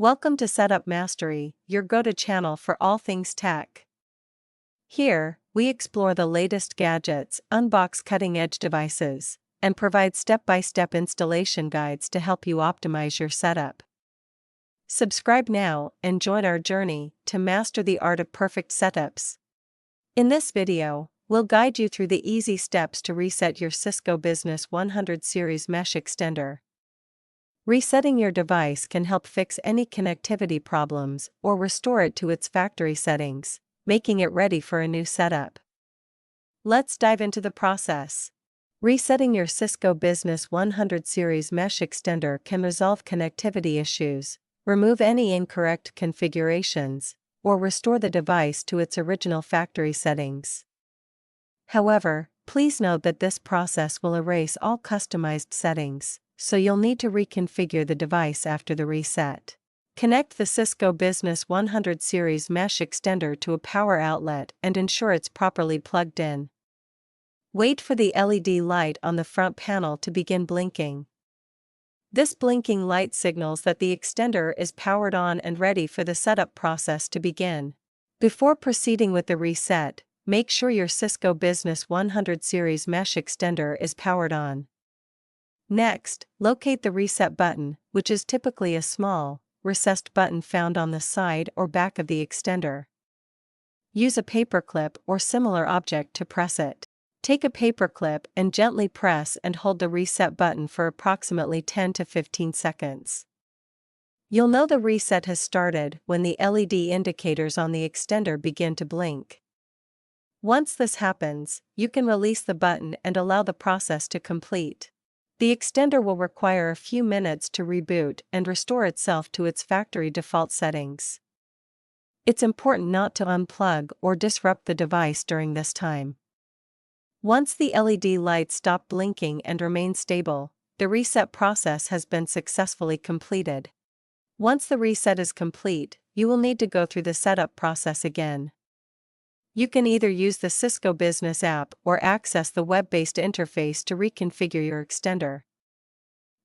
Welcome to Setup Mastery, your go-to channel for all things tech. Here, we explore the latest gadgets, unbox cutting-edge devices, and provide step-by-step installation guides to help you optimize your setup. Subscribe now and join our journey to master the art of perfect setups. In this video, we'll guide you through the easy steps to reset your Cisco Business 100 series mesh extender. Resetting your device can help fix any connectivity problems or restore it to its factory settings, making it ready for a new setup. Let's dive into the process. Resetting your Cisco Business 100 series mesh extender can resolve connectivity issues, remove any incorrect configurations, or restore the device to its original factory settings. However, please note that this process will erase all customized settings, so you'll need to reconfigure the device after the reset. Connect the Cisco Business 100 series mesh extender to a power outlet and ensure it's properly plugged in. Wait for the LED light on the front panel to begin blinking. This blinking light signals that the extender is powered on and ready for the setup process to begin. Before proceeding with the reset, make sure your Cisco Business 100 series mesh extender is powered on. Next, locate the reset button, which is typically a small, recessed button found on the side or back of the extender. Use a paperclip or similar object to press it. Take a paperclip and gently press and hold the reset button for approximately 10 to 15 seconds. You'll know the reset has started when the LED indicators on the extender begin to blink. Once this happens, you can release the button and allow the process to complete. The extender will require a few minutes to reboot and restore itself to its factory default settings. It's important not to unplug or disrupt the device during this time. Once the LED lights stop blinking and remain stable, the reset process has been successfully completed. Once the reset is complete, you will need to go through the setup process again. You can either use the Cisco Business app or access the web-based interface to reconfigure your extender.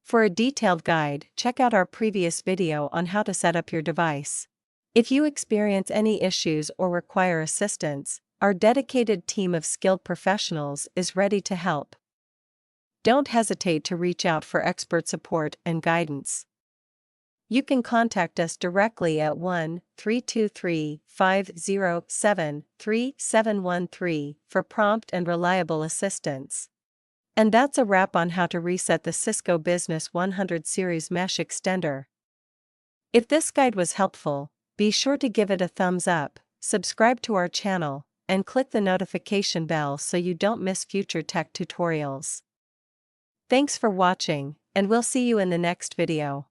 For a detailed guide, check out our previous video on how to set up your device. If you experience any issues or require assistance, our dedicated team of skilled professionals is ready to help. Don't hesitate to reach out for expert support and guidance. You can contact us directly at 1-323-507-3713 for prompt and reliable assistance. And that's a wrap on how to reset the Cisco Business 100 series mesh extender. If this guide was helpful, be sure to give it a thumbs up, subscribe to our channel, and click the notification bell so you don't miss future tech tutorials. Thanks for watching, and we'll see you in the next video.